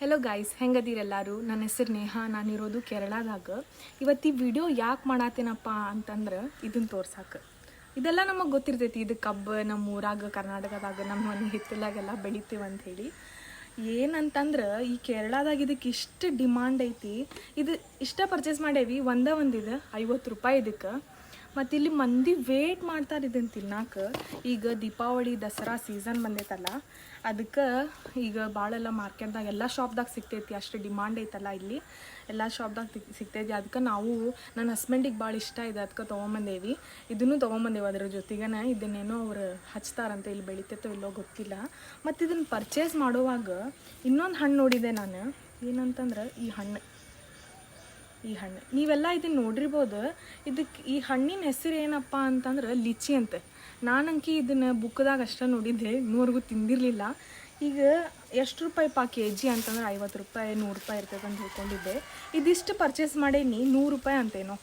Hello guys, ಹೆಂಗದೀರೆಲ್ಲರೂ? ನನ್ನ ಹೆಸರು ನೇಹಾ. ನಾನಿರೋದು ಕೇರಳದಾಗ. ಇವತ್ತು ಈ ವಿಡಿಯೋ ಯಾಕೆ ಮಾಡತ್ತೇನಪ್ಪ ಅಂತಂದ್ರೆ ಇದನ್ನು ತೋರ್ಸಕ್ಕೆ. ಇದೆಲ್ಲ ನಮಗೆ ಗೊತ್ತಿರ್ತೈತಿ, ಇದು ಕಬ್ಬು ನಮ್ಮ ಊರಾಗ ಕರ್ನಾಟಕದಾಗ ನಮ್ಮ ಮನೆ ಹಿತ್ತಲಾಗೆಲ್ಲ ಬೆಳಿತೀವಿ ಅಂಥೇಳಿ. ಏನಂತಂದ್ರೆ ಈ ಕೇರಳದಾಗ ಇದಕ್ಕೆ ಇಷ್ಟು ಡಿಮಾಂಡ್ ಐತಿ. ಇದು ಇಷ್ಟ ಪರ್ಚೇಸ್ ಮಾಡೇವಿ, ಒಂದಿದೆ 50 ರೂಪಾಯಿ ಇದಕ್ಕೆ. ಮತ್ತು ಇಲ್ಲಿ ಮಂದಿ ವೇಟ್ ಮಾಡ್ತಾರೆ ಇದನ್ನು ತಿನ್ನಕ್ಕೆ. ಈಗ ದೀಪಾವಳಿ ದಸರಾ ಸೀಸನ್ ಬಂದೈತಲ್ಲ, ಅದಕ್ಕೆ ಈಗ ಭಾಳೆಲ್ಲ ಮಾರ್ಕೆಟ್ದಾಗ ಎಲ್ಲ ಶಾಪ್ದಾಗ ಸಿಗ್ತೈತಿ. ಅಷ್ಟು ಡಿಮಾಂಡ್ ಐತಲ್ಲ ಇಲ್ಲಿ, ಎಲ್ಲ ಶಾಪ್ದಾಗ ಸಿಗ್ತೈತಿ. ಅದಕ್ಕೆ ನಾವು ನನ್ನ ಹಸ್ಬೆಂಡಿಗೆ ಭಾಳ ಇಷ್ಟ ಇದೆ, ಅದಕ್ಕೆ ತೊಗೊಂಬಂದೇವಿ. ಇದನ್ನು ತೊಗೊಂಬಂದೇವಿ. ಅದ್ರ ಜೊತೆಗೇ ಇದನ್ನೇನೋ ಅವ್ರು ಹಚ್ತಾರಂತೆ, ಇಲ್ಲಿ ಬೆಳಿತೈತೋ ಇಲ್ಲೋ ಗೊತ್ತಿಲ್ಲ. ಮತ್ತು ಇದನ್ನು ಪರ್ಚೇಸ್ ಮಾಡುವಾಗ ಇನ್ನೊಂದು ಹಣ್ಣು ನೋಡಿದೆ ನಾನು. ಏನಂತಂದ್ರೆ ಈ ಹಣ್ಣು ನೀವೆಲ್ಲ ಇದನ್ನು ನೋಡಿರ್ಬೋದು. ಈ ಹಣ್ಣಿನ ಹೆಸರು ಏನಪ್ಪ ಅಂತಂದ್ರೆ ಲಿಚಿ ಅಂತ. ನಾನಂಕಿ ಇದನ್ನು ಬುಕ್ದಾಗ ಅಷ್ಟೇ ನೋಡಿದ್ದೆ, ಇನ್ನೂವರೆಗೂ ತಿಂದಿರಲಿಲ್ಲ. ಈಗ ಎಷ್ಟು ರೂಪಾಯಿ KG ಅಂತಂದ್ರೆ 50 ರೂಪಾಯಿ 100 ರೂಪಾಯಿ ಇರ್ತೈತೆ ಅಂತ ಹೇಳ್ಕೊಂಡಿದ್ದೆ. ಇದಿಷ್ಟು ಪರ್ಚೇಸ್ ಮಾಡೇನಿ, 100 ರೂಪಾಯಿ ಅಂತೇನೋ.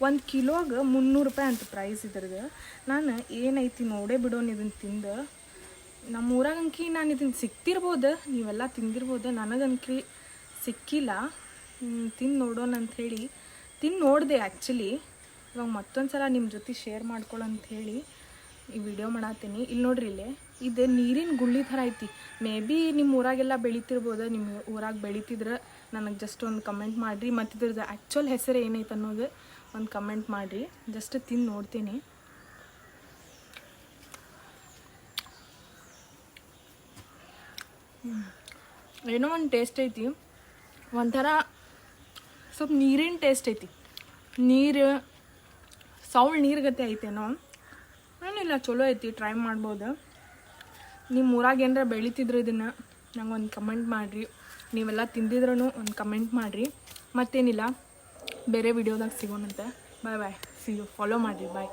1 ಕಿಲೋಗೆ 300 ರೂಪಾಯಿ ಅಂತ ಪ್ರೈಸ್ ಇದ್ರದ್ದು. ನಾನು ಏನೈತಿ ನೋಡೇ ಬಿಡೋನು ಇದನ್ನು ತಿಂದು. ನಮ್ಮ ಊರಾಗಂಕಿ ನಾನು ಇದನ್ನು ಸಿಕ್ತಿರ್ಬೋದು, ನೀವೆಲ್ಲ ತಿಂದಿರ್ಬೋದು. ನನಗಂಕಿ ಸಿಕ್ಕಿಲ್ಲ. ತಿಂದು ನೋಡೋಣ ಅಂಥೇಳಿ ನೋಡಿದೆ ಆ್ಯಕ್ಚುಲಿ. ಇವಾಗ ಮತ್ತೊಂದು ಸಲ ನಿಮ್ಮ ಜೊತೆ ಶೇರ್ ಮಾಡ್ಕೊಳ್ಳೋಂಥೇಳಿ ಈ ವಿಡಿಯೋ ಮಾಡತ್ತೀನಿ. ಇಲ್ಲಿ ನೋಡ್ರಿ, ಇಲ್ಲೇ ಇದು ನೀರಿನ ಗುಳ್ಳಿ ಥರ ಐತಿ. ಮೇ ಬಿ ನಿಮ್ಮ ಊರಾಗೆಲ್ಲ ಬೆಳಿತಿರ್ಬೋದು. ನಿಮ್ಮ ಊರಾಗ ಬೆಳಿತಿದ್ರೆ ನನಗೆ ಜಸ್ಟ್ ಒಂದು ಕಮೆಂಟ್ ಮಾಡಿರಿ. ಮತ್ತು ಇದ್ರದ್ದು ಆ್ಯಕ್ಚುಲ್ ಹೆಸರು ಏನೈತೆ ಅನ್ನೋದು ಒಂದು ಕಮೆಂಟ್ ಮಾಡಿರಿ. ಜಸ್ಟ್ ತಿಂದು ನೋಡ್ತೀನಿ. ಏನೋ ಒಂದು ಟೇಸ್ಟ್ ಐತಿ, ಒಂಥರ ಸ್ವಲ್ಪ ನೀರಿನ ಟೇಸ್ಟ್ ಐತಿ. ಸೌಳ್ ನೀರು ಗತೆ ಐತೇನೋ, ಏನಿಲ್ಲ, ಚಲೋ ಐತಿ, ಟ್ರೈ ಮಾಡ್ಬೋದು. ನಿಮ್ಮ ಊರಾಗ ಏನಾರ ಬೆಳಿತಿದ್ರು ಇದನ್ನು ನಂಗೆ ಒಂದು ಕಮೆಂಟ್ ಮಾಡಿರಿ. ನೀವೆಲ್ಲ ತಿಂದಿದ್ರೂ ಒಂದು ಕಮೆಂಟ್ ಮಾಡಿರಿ. ಮತ್ತೇನಿಲ್ಲ, ಬೇರೆ ವಿಡಿಯೋದಾಗ ಸಿಗೋಣಂತೆ. ಬಾಯ್. See you. ಫಾಲೋ ಮಾಡಿರಿ. ಬಾಯ್.